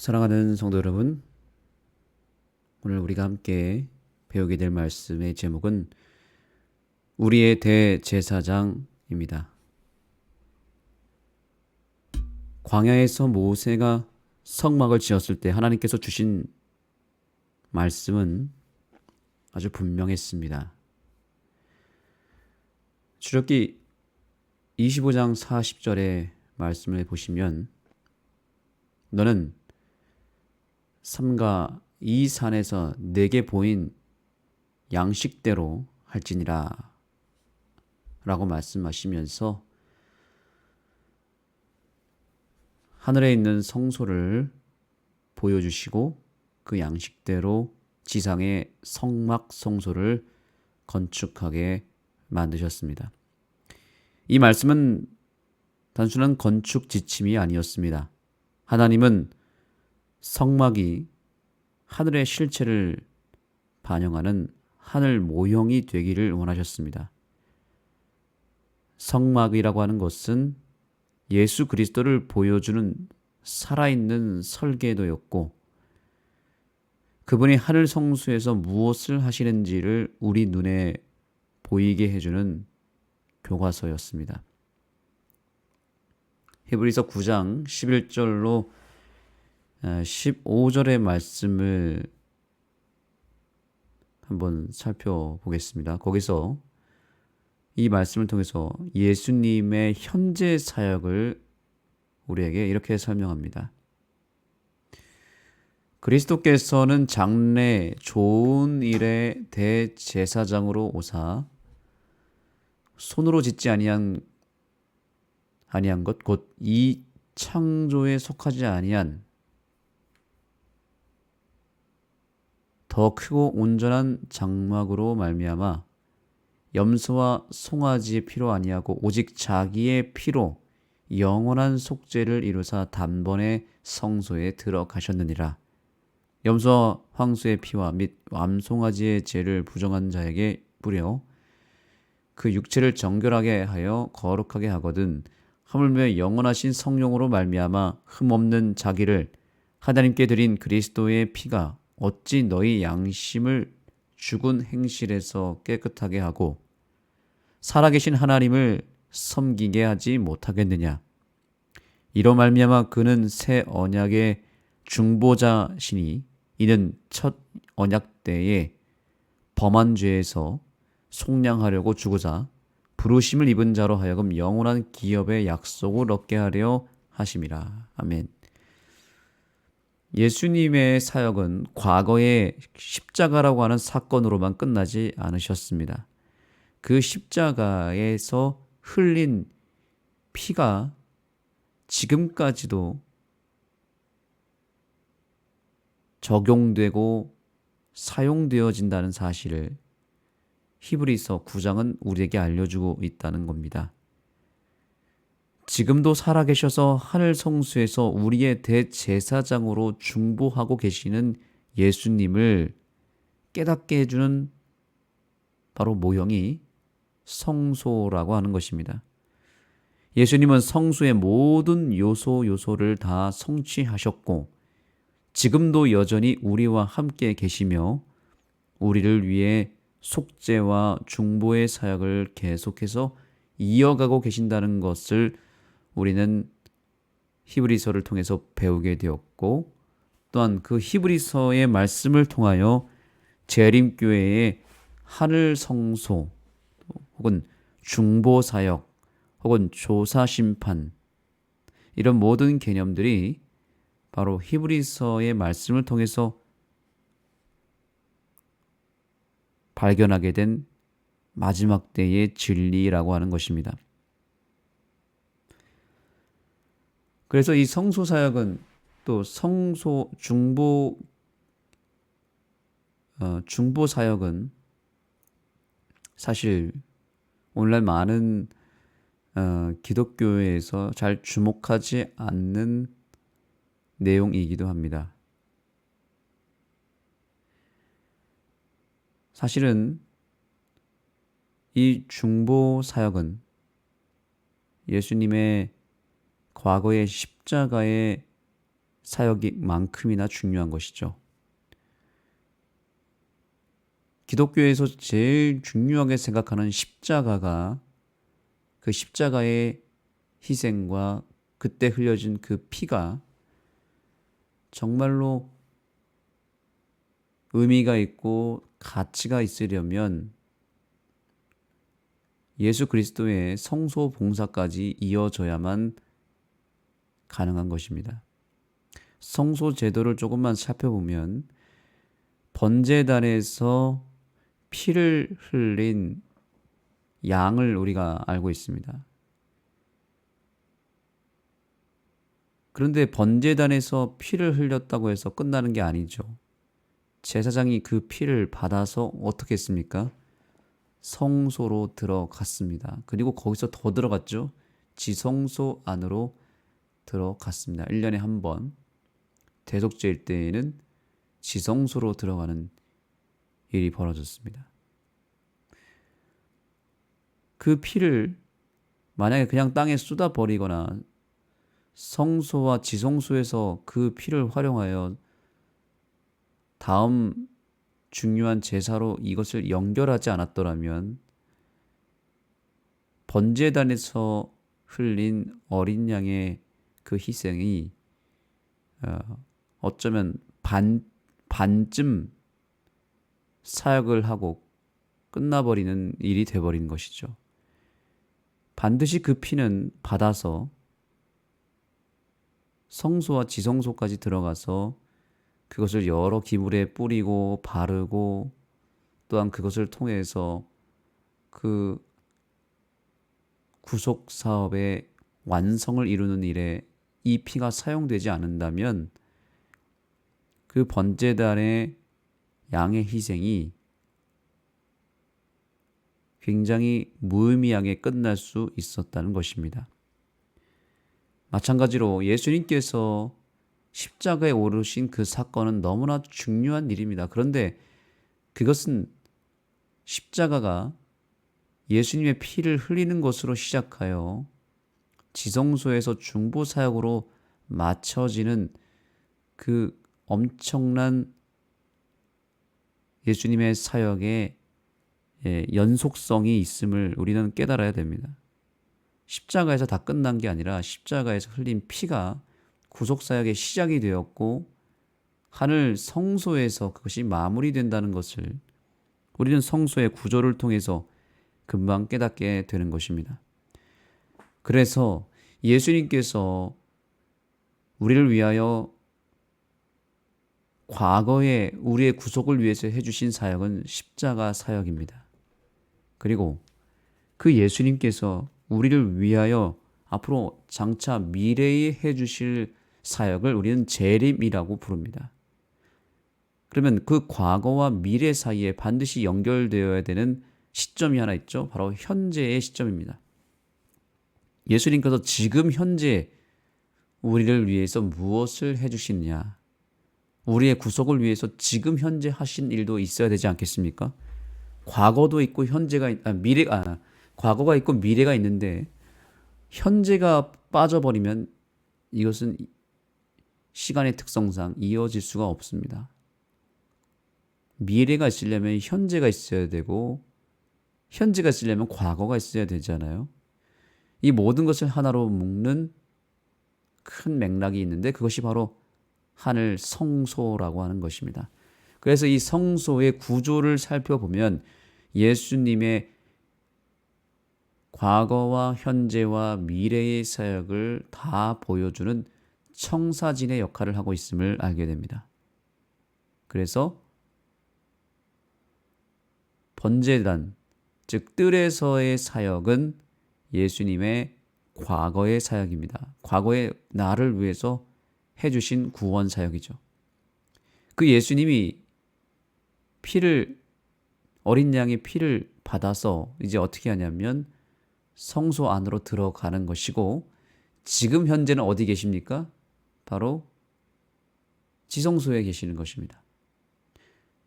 사랑하는 성도 여러분, 오늘 우리가 함께 배우게 될 말씀의 제목은 우리의 대제사장입니다. 광야에서 모세가 성막을 지었을 때 하나님께서 주신 말씀은 아주 분명했습니다. 출애굽기 25장 40절의 말씀을 보시면 너는 삼가 이 산에서 내게 보인 양식대로 할지니라 라고 말씀하시면서 하늘에 있는 성소를 보여주시고 그 양식대로 지상의 성막 성소를 건축하게 만드셨습니다. 이 말씀은 단순한 건축 지침이 아니었습니다. 하나님은 성막이 하늘의 실체를 반영하는 하늘 모형이 되기를 원하셨습니다. 성막이라고 하는 것은 예수 그리스도를 보여주는 살아있는 설계도였고, 그분이 하늘 성소에서 무엇을 하시는지를 우리 눈에 보이게 해주는 교과서였습니다. 히브리서 9장 11절로 15절의 말씀을 한번 살펴보겠습니다. 거기서 이 말씀을 통해서 예수님의 현재 사역을 우리에게 이렇게 설명합니다. 그리스도께서는 장래 좋은 일의 대제사장으로 오사 손으로 짓지 아니한 것 곧 이 창조에 속하지 아니한 더 크고 온전한 장막으로 말미암아 염소와 송아지의 피로 아니하고 오직 자기의 피로 영원한 속죄를 이루사 단번에 성소에 들어가셨느니라. 염소와 황소의 피와 및 암송아지의 죄를 부정한 자에게 뿌려 그 육체를 정결하게 하여 거룩하게 하거든 하물며 영원하신 성령으로 말미암아 흠없는 자기를 하나님께 드린 그리스도의 피가 어찌 너희 양심을 죽은 행실에서 깨끗하게 하고 살아계신 하나님을 섬기게 하지 못하겠느냐. 이로 말미암아 그는 새 언약의 중보자시니 이는 첫 언약 때에 범한 죄에서 속량하려고 죽으사 부르심을 입은 자로 하여금 영원한 기업의 약속을 얻게 하려 하심이라. 아멘. 예수님의 사역은 과거의 십자가라고 하는 사건으로만 끝나지 않으셨습니다. 그 십자가에서 흘린 피가 지금까지도 적용되고 사용되어진다는 사실을 히브리서 9장은 우리에게 알려주고 있다는 겁니다. 지금도 살아계셔서 하늘 성수에서 우리의 대제사장으로 중보하고 계시는 예수님을 깨닫게 해주는 바로 모형이 성소라고 하는 것입니다. 예수님은 성소의 모든 요소를 다 성취하셨고 지금도 여전히 우리와 함께 계시며 우리를 위해 속죄와 중보의 사역을 계속해서 이어가고 계신다는 것을 우리는 히브리서를 통해서 배우게 되었고, 또한 그 히브리서의 말씀을 통하여 재림교회의 하늘 성소 혹은 중보 사역 혹은 조사 심판 이런 모든 개념들이 바로 히브리서의 말씀을 통해서 발견하게 된 마지막 때의 진리라고 하는 것입니다. 그래서 이 성소 사역은 또 성소 중보 사역은 사실 오늘날 많은 기독교회에서 잘 주목하지 않는 내용이기도 합니다. 사실은 이 중보 사역은 예수님의 과거의 십자가의 사역만큼이나 중요한 것이죠. 기독교에서 제일 중요하게 생각하는 십자가가 그 십자가의 희생과 그때 흘려진 그 피가 정말로 의미가 있고 가치가 있으려면 예수 그리스도의 성소 봉사까지 이어져야만 가능한 것입니다. 성소 제도를 조금만 살펴보면 번제단에서 피를 흘린 양을 우리가 알고 있습니다. 그런데 번제단에서 피를 흘렸다고 해서 끝나는 게 아니죠. 제사장이 그 피를 받아서 어떻게 했습니까? 성소로 들어갔습니다. 그리고 거기서 더 들어갔죠. 지성소 안으로 들어갔습니다. 1년에 한 번 대속죄일 때에는 지성소로 들어가는 일이 벌어졌습니다. 그 피를 만약에 그냥 땅에 쏟아버리거나 성소와 지성소에서 그 피를 활용하여 다음 중요한 제사로 이것을 연결하지 않았더라면 번제단에서 흘린 어린 양의 그 희생이 어쩌면 반쯤 사역을 하고 끝나버리는 일이 돼버린 것이죠. 반드시 그 피는 받아서 성소와 지성소까지 들어가서 그것을 여러 기물에 뿌리고 바르고 또한 그것을 통해서 그 구속 사업의 완성을 이루는 일에 이 피가 사용되지 않는다면 그 번제단의 양의 희생이 굉장히 무의미하게 끝날 수 있었다는 것입니다. 마찬가지로 예수님께서 십자가에 오르신 그 사건은 너무나 중요한 일입니다. 그런데 그것은 십자가가 예수님의 피를 흘리는 것으로 시작하여 지성소에서 중보 사역으로 맞춰지는 그 엄청난 예수님의 사역의 연속성이 있음을 우리는 깨달아야 됩니다. 십자가에서 다 끝난 게 아니라 십자가에서 흘린 피가 구속사역의 시작이 되었고 하늘 성소에서 그것이 마무리된다는 것을 우리는 성소의 구조를 통해서 금방 깨닫게 되는 것입니다. 그래서 예수님께서 우리를 위하여 과거에 우리의 구속을 위해서 해주신 사역은 십자가 사역입니다. 그리고 그 예수님께서 우리를 위하여 앞으로 장차 미래에 해주실 사역을 우리는 재림이라고 부릅니다. 그러면 그 과거와 미래 사이에 반드시 연결되어야 되는 시점이 하나 있죠. 바로 현재의 시점입니다. 예수님께서 지금 현재 우리를 위해서 무엇을 해주시느냐, 우리의 구속을 위해서 지금 현재 하신 일도 있어야 되지 않겠습니까? 과거도 있고 과거가 있고 미래가 있는데 현재가 빠져버리면 이것은 시간의 특성상 이어질 수가 없습니다. 미래가 있으려면 현재가 있어야 되고 현재가 있으려면 과거가 있어야 되잖아요. 이 모든 것을 하나로 묶는 큰 맥락이 있는데 그것이 바로 하늘 성소라고 하는 것입니다. 그래서 이 성소의 구조를 살펴보면 예수님의 과거와 현재와 미래의 사역을 다 보여주는 청사진의 역할을 하고 있음을 알게 됩니다. 그래서 번제단, 즉 뜰에서의 사역은 예수님의 과거의 사역입니다. 과거의 나를 위해서 해주신 구원 사역이죠. 그 예수님이 어린 양의 피를 받아서 이제 어떻게 하냐면 성소 안으로 들어가는 것이고 지금 현재는 어디 계십니까? 바로 지성소에 계시는 것입니다.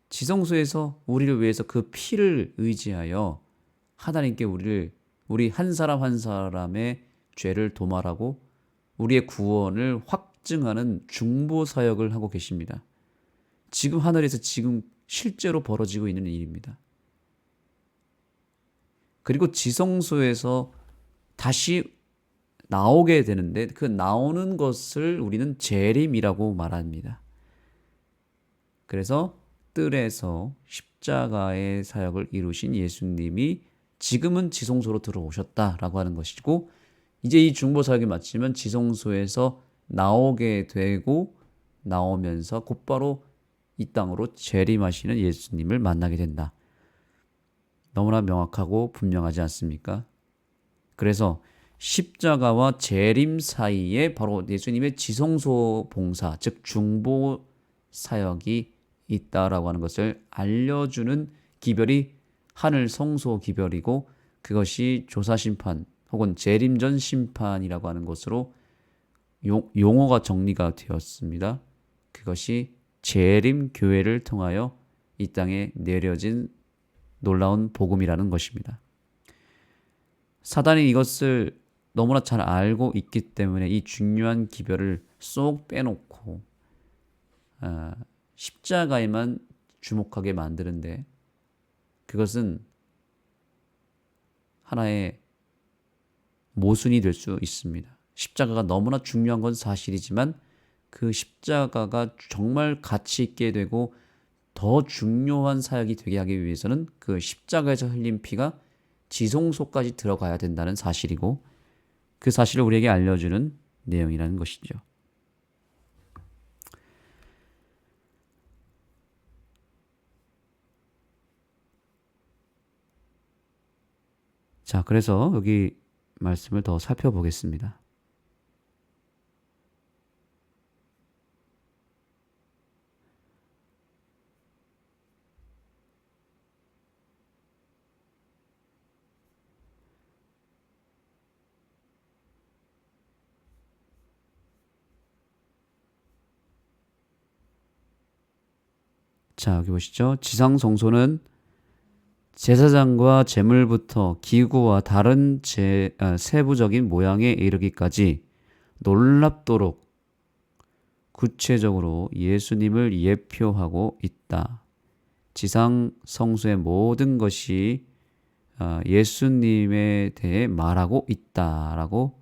지성소에서 우리를 위해서 그 피를 의지하여 하나님께 우리 한 사람 한 사람의 죄를 도말하고 우리의 구원을 확증하는 중보 사역을 하고 계십니다. 지금 하늘에서 지금 실제로 벌어지고 있는 일입니다. 그리고 지성소에서 다시 나오게 되는데 그 나오는 것을 우리는 재림이라고 말합니다. 그래서 뜰에서 십자가의 사역을 이루신 예수님이 지금은 지성소로 들어오셨다라고 하는 것이고, 이제 이 중보 사역이 마치면 지성소에서 나오게 되고 나오면서 곧바로 이 땅으로 재림하시는 예수님을 만나게 된다. 너무나 명확하고 분명하지 않습니까? 그래서 십자가와 재림 사이에 바로 예수님의 지성소 봉사, 즉 중보 사역이 있다라고 하는 것을 알려주는 기별이 하늘 성소 기별이고, 그것이 조사심판 혹은 재림전 심판이라고 하는 것으로 용어가 정리가 되었습니다. 그것이 재림교회를 통하여 이 땅에 내려진 놀라운 복음이라는 것입니다. 사단이 이것을 너무나 잘 알고 있기 때문에 이 중요한 기별을 쏙 빼놓고 십자가에만 주목하게 만드는데, 그것은 하나의 모순이 될 수 있습니다. 십자가가 너무나 중요한 건 사실이지만 그 십자가가 정말 가치 있게 되고 더 중요한 사역이 되게 하기 위해서는 그 십자가에서 흘린 피가 지성소까지 들어가야 된다는 사실이고, 그 사실을 우리에게 알려주는 내용이라는 것이죠. 자, 그래서 여기 말씀을 더 살펴보겠습니다. 자, 여기 보시죠. 지상성소는 제사장과 제물부터 기구와 다른 세부적인 모양에 이르기까지 놀랍도록 구체적으로 예수님을 예표하고 있다. 지상 성소의 모든 것이 예수님에 대해 말하고 있다라고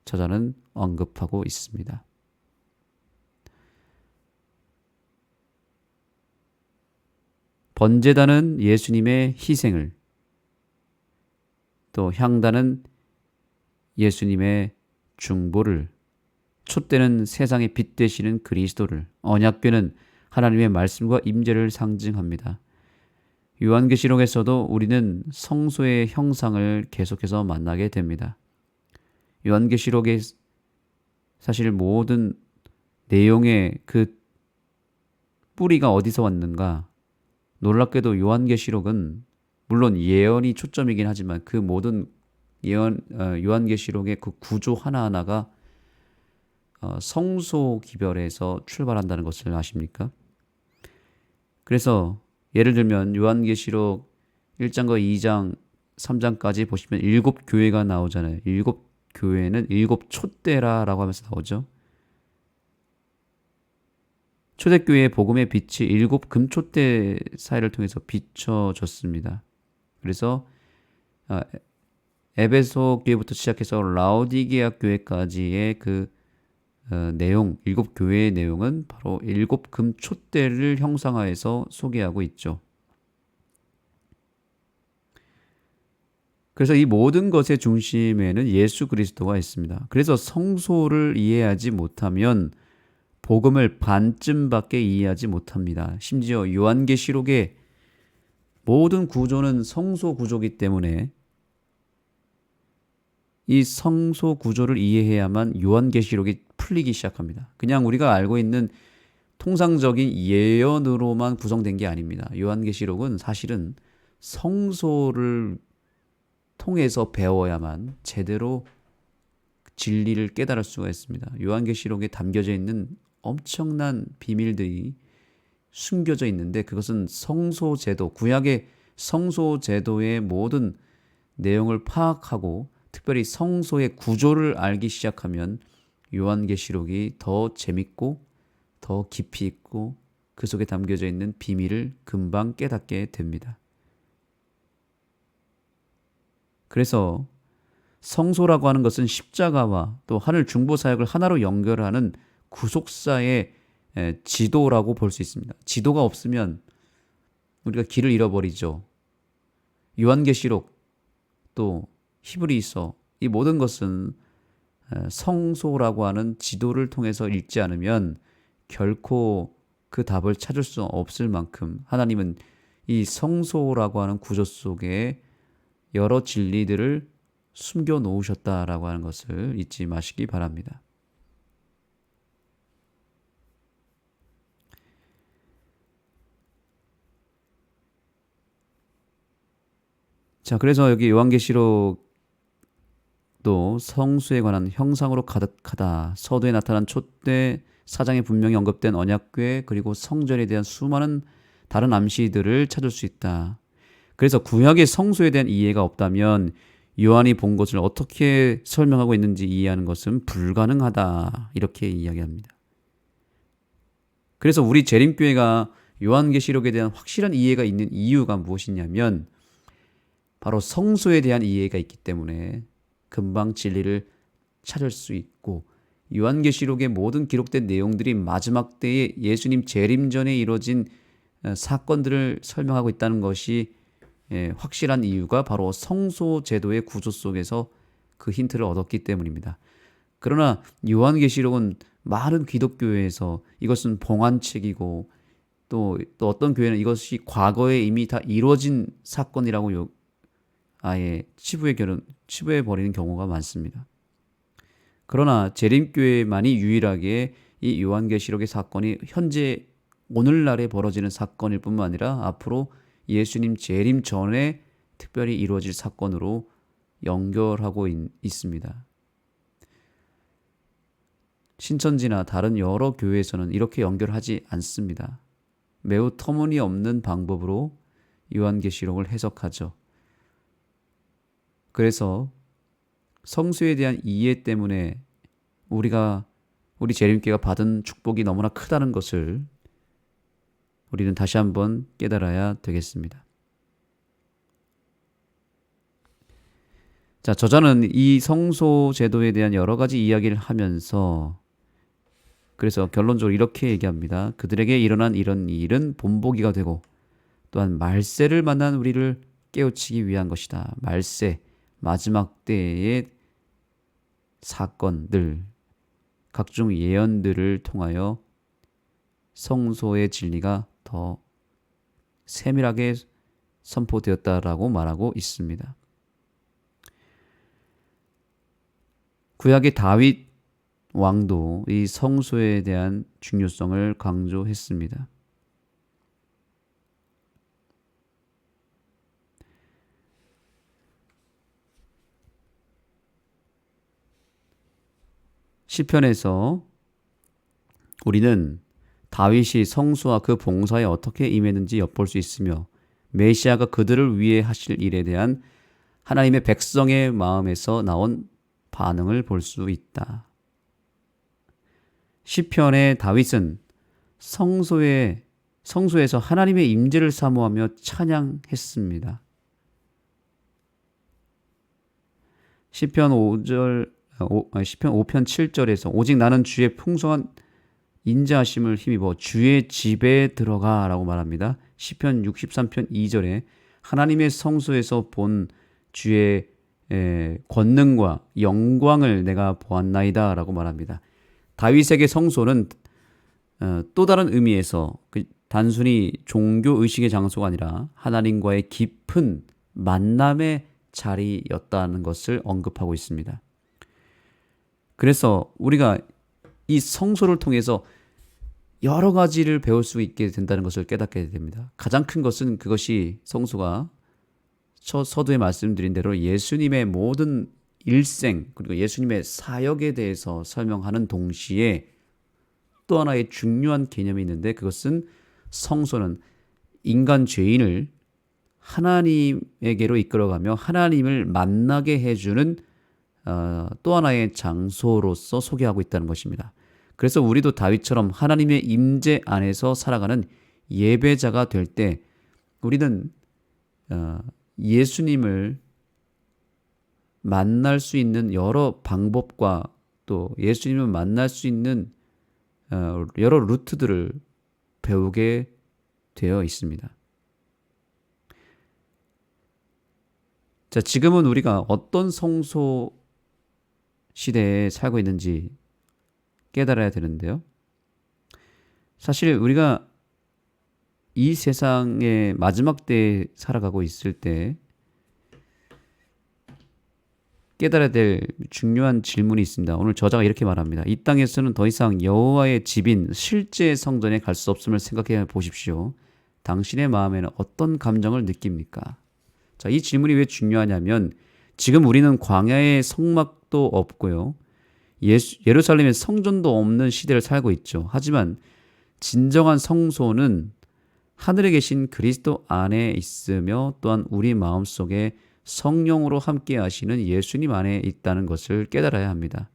저자는 언급하고 있습니다. 번제단은 예수님의 희생을, 또 향단은 예수님의 중보를, 촛대는 세상의 빛 되시는 그리스도를, 언약궤는 하나님의 말씀과 임재를 상징합니다. 요한계시록에서도 우리는 성소의 형상을 계속해서 만나게 됩니다. 요한계시록의 사실 모든 내용의 그 뿌리가 어디서 왔는가? 놀랍게도 요한계시록은 물론 예언이 초점이긴 하지만 그 모든 요한계시록의 그 구조 하나하나가 성소 기별에서 출발한다는 것을 아십니까? 그래서 예를 들면 요한계시록 1장과 2장, 3장까지 보시면 7교회가 나오잖아요. 7교회는 7촛대라고 하면서 나오죠. 초대교회의 복음의 빛이 7 금촛대 사이를 통해서 비춰졌습니다. 그래서 에베소 교회부터 시작해서 라오디게아 교회까지의 그 내용, 7교회의 내용은 바로 7 금촛대를 형상화해서 소개하고 있죠. 그래서 이 모든 것의 중심에는 예수 그리스도가 있습니다. 그래서 성소를 이해하지 못하면 복음을 반쯤밖에 이해하지 못합니다. 심지어 요한계시록의 모든 구조는 성소 구조이기 때문에 이 성소 구조를 이해해야만 요한계시록이 풀리기 시작합니다. 그냥 우리가 알고 있는 통상적인 예언으로만 구성된 게 아닙니다. 요한계시록은 사실은 성소를 통해서 배워야만 제대로 진리를 깨달을 수가 있습니다. 요한계시록에 담겨져 있는 엄청난 비밀들이 숨겨져 있는데, 그것은 성소제도, 구약의 성소제도의 모든 내용을 파악하고 특별히 성소의 구조를 알기 시작하면 요한계시록이 더 재밌고 더 깊이 있고 그 속에 담겨져 있는 비밀을 금방 깨닫게 됩니다. 그래서 성소라고 하는 것은 십자가와 또 하늘 중보 사역을 하나로 연결하는 구속사의 지도라고 볼 수 있습니다. 지도가 없으면 우리가 길을 잃어버리죠. 요한계시록 또 히브리서 이 모든 것은 성소라고 하는 지도를 통해서 읽지 않으면 결코 그 답을 찾을 수 없을 만큼 하나님은 이 성소라고 하는 구조 속에 여러 진리들을 숨겨 놓으셨다라고 하는 것을 잊지 마시기 바랍니다. 자, 그래서 여기 요한계시록도 성수에 관한 형상으로 가득하다. 서두에 나타난 촛대, 사장에 분명히 언급된 언약궤, 그리고 성전에 대한 수많은 다른 암시들을 찾을 수 있다. 그래서 구약의 성소에 대한 이해가 없다면 요한이 본 것을 어떻게 설명하고 있는지 이해하는 것은 불가능하다. 이렇게 이야기합니다. 그래서 우리 재림교회가 요한계시록에 대한 확실한 이해가 있는 이유가 무엇이냐면 바로 성소에 대한 이해가 있기 때문에 금방 진리를 찾을 수 있고 요한계시록의 모든 기록된 내용들이 마지막 때에 예수님 재림 전에 이루어진 사건들을 설명하고 있다는 것이 확실한 이유가 바로 성소 제도의 구조 속에서 그 힌트를 얻었기 때문입니다. 그러나 요한계시록은 많은 기독교회에서 이것은 봉안책이고 또 어떤 교회는 이것이 과거에 이미 다 이루어진 사건이라고 아예 치부해 버리는 경우가 많습니다. 그러나 재림교회만이 유일하게 이 요한계시록의 사건이 현재 오늘날에 벌어지는 사건일 뿐만 아니라 앞으로 예수님 재림 전에 특별히 이루어질 사건으로 연결하고 있습니다. 신천지나 다른 여러 교회에서는 이렇게 연결하지 않습니다. 매우 터무니없는 방법으로 요한계시록을 해석하죠. 그래서 성수에 대한 이해 때문에 우리 재림교회가 받은 축복이 너무나 크다는 것을 우리는 다시 한번 깨달아야 되겠습니다. 자, 저자는 이 성소 제도에 대한 여러 가지 이야기를 하면서 그래서 결론적으로 이렇게 얘기합니다. 그들에게 일어난 이런 일은 본보기가 되고 또한 말세를 만난 우리를 깨우치기 위한 것이다. 말세, 마지막 때의 사건들, 각종 예언들을 통하여 성소의 진리가 더 세밀하게 선포되었다라고 말하고 있습니다. 구약의 다윗 왕도 이 성소에 대한 중요성을 강조했습니다. 시편에서 우리는 다윗이 성수와 그 봉사에 어떻게 임했는지 엿볼 수 있으며 메시아가 그들을 위해 하실 일에 대한 하나님의 백성의 마음에서 나온 반응을 볼 수 있다. 시편의 다윗은 성소에서 하나님의 임재를 사모하며 찬양했습니다. 시편 5편 7절에서 오직 나는 주의 풍성한 인자하심을 힘입어 주의 집에 들어가라고 말합니다. 시편 63편 2절에 하나님의 성소에서 본 주의 권능과 영광을 내가 보았나이다 라고 말합니다. 다윗에게 성소는 또 다른 의미에서 단순히 종교의식의 장소가 아니라 하나님과의 깊은 만남의 자리였다는 것을 언급하고 있습니다. 그래서 우리가 이 성소를 통해서 여러 가지를 배울 수 있게 된다는 것을 깨닫게 됩니다. 가장 큰 것은 그것이 성소가 서두에 말씀드린 대로 예수님의 모든 일생 그리고 예수님의 사역에 대해서 설명하는 동시에 또 하나의 중요한 개념이 있는데 그것은 성소는 인간 죄인을 하나님에게로 이끌어가며 하나님을 만나게 해주는 또 하나의 장소로서 소개하고 있다는 것입니다. 그래서 우리도 다윗처럼 하나님의 임재 안에서 살아가는 예배자가 될 때 우리는 예수님을 만날 수 있는 여러 방법과 또 예수님을 만날 수 있는 여러 루트들을 배우게 되어 있습니다. 자, 지금은 우리가 어떤 성소 시대에 살고 있는지 깨달아야 되는데요. 사실 우리가 이 세상의 마지막 때에 살아가고 있을 때 깨달아야 될 중요한 질문이 있습니다. 오늘 저자가 이렇게 말합니다. 이 땅에서는 더 이상 여호와의 집인 실제 성전에 갈 수 없음을 생각해 보십시오. 당신의 마음에는 어떤 감정을 느낍니까? 자, 이 질문이 왜 중요하냐면 지금 우리는 광야의 성막도 없고요. 예루살렘에 성전도 없는 시대를 살고 있죠. 하지만 진정한 성소는 하늘에 계신 그리스도 안에 있으며 또한 우리 마음속에 성령으로 함께 하시는 예수님 안에 있다는 것을 깨달아야 합니다.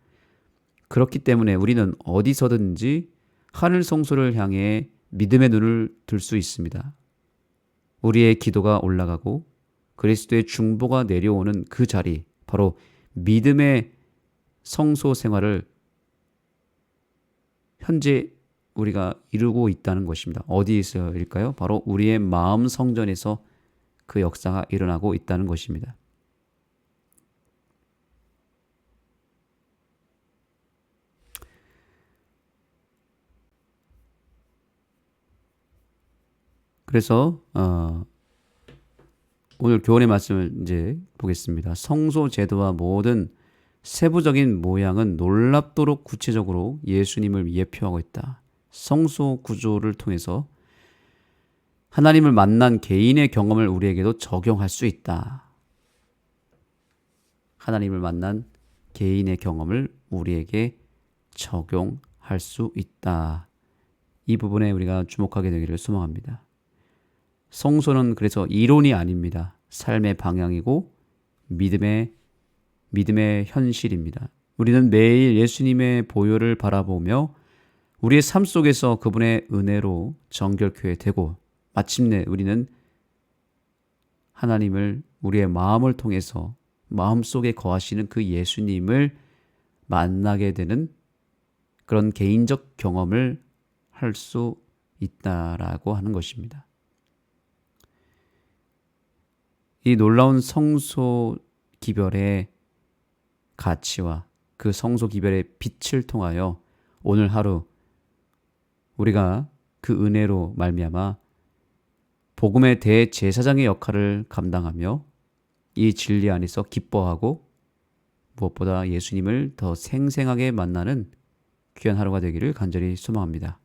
그렇기 때문에 우리는 어디서든지 하늘 성소를 향해 믿음의 눈을 들 수 있습니다. 우리의 기도가 올라가고 그리스도의 중보가 내려오는 그 자리, 바로 믿음의 성소 생활을 현재 우리가 이루고 있다는 것입니다. 어디에서일까요? 바로 우리의 마음 성전에서 그 역사가 일어나고 있다는 것입니다. 그래서 오늘 교훈의 말씀을 이제 보겠습니다. 성소 제도와 모든 세부적인 모양은 놀랍도록 구체적으로 예수님을 예표하고 있다. 성소 구조를 통해서 하나님을 만난 개인의 경험을 우리에게도 적용할 수 있다. 하나님을 만난 개인의 경험을 우리에게 적용할 수 있다. 이 부분에 우리가 주목하게 되기를 소망합니다. 성소는 그래서 이론이 아닙니다. 삶의 방향이고 믿음의 현실입니다. 우리는 매일 예수님의 보혈을 바라보며 우리의 삶 속에서 그분의 은혜로 정결케 되고 마침내 우리는 하나님을 우리의 마음을 통해서 마음속에 거하시는 그 예수님을 만나게 되는 그런 개인적 경험을 할 수 있다라고 하는 것입니다. 이 놀라운 성소 기별의 가치와 그 성소 기별의 빛을 통하여 오늘 하루 우리가 그 은혜로 말미암아 복음의 대제사장의 역할을 감당하며 이 진리 안에서 기뻐하고 무엇보다 예수님을 더 생생하게 만나는 귀한 하루가 되기를 간절히 소망합니다.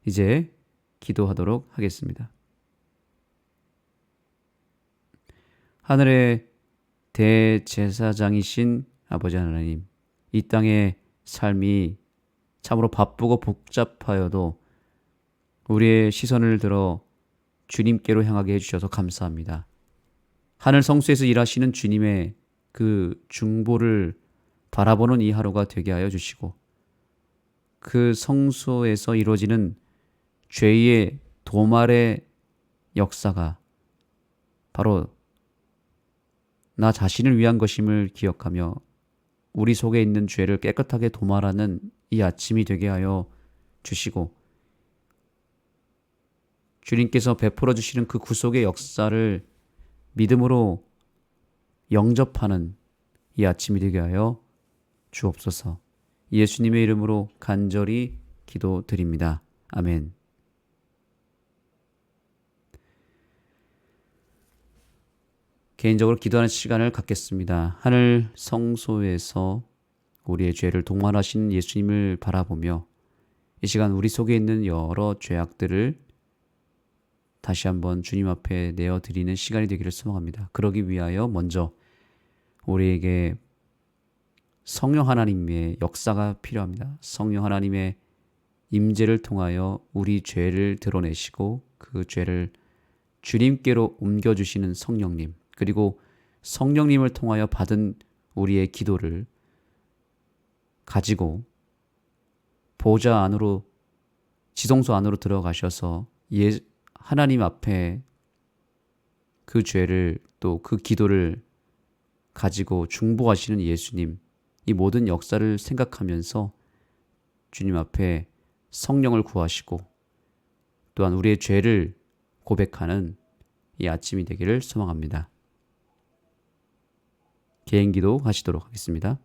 이제 기도하도록 하겠습니다. 하늘의 대제사장이신 아버지 하나님, 이 땅의 삶이 참으로 바쁘고 복잡하여도 우리의 시선을 들어 주님께로 향하게 해주셔서 감사합니다. 하늘 성수에서 일하시는 주님의 그 중보를 바라보는 이 하루가 되게 하여 주시고 그 성소에서 이루어지는 죄의 도말의 역사가 바로 나 자신을 위한 것임을 기억하며 우리 속에 있는 죄를 깨끗하게 도말하는 이 아침이 되게 하여 주시고 주님께서 베풀어 주시는 그 구속의 역사를 믿음으로 영접하는 이 아침이 되게 하여 주옵소서. 예수님의 이름으로 간절히 기도드립니다. 아멘. 개인적으로 기도하는 시간을 갖겠습니다. 하늘 성소에서 우리의 죄를 동반하신 예수님을 바라보며 이 시간 우리 속에 있는 여러 죄악들을 다시 한번 주님 앞에 내어드리는 시간이 되기를 소망합니다. 그러기 위하여 먼저 우리에게 성령 하나님의 역사가 필요합니다. 성령 하나님의 임재를 통하여 우리 죄를 드러내시고 그 죄를 주님께로 옮겨주시는 성령님, 그리고 성령님을 통하여 받은 우리의 기도를 가지고 보좌 안으로, 지성소 안으로 들어가셔서 하나님 앞에 그 죄를, 또 그 기도를 가지고 중보하시는 예수님, 이 모든 역사를 생각하면서 주님 앞에 성령을 구하시고 또한 우리의 죄를 고백하는 이 아침이 되기를 소망합니다. 개인기도 하시도록 하겠습니다.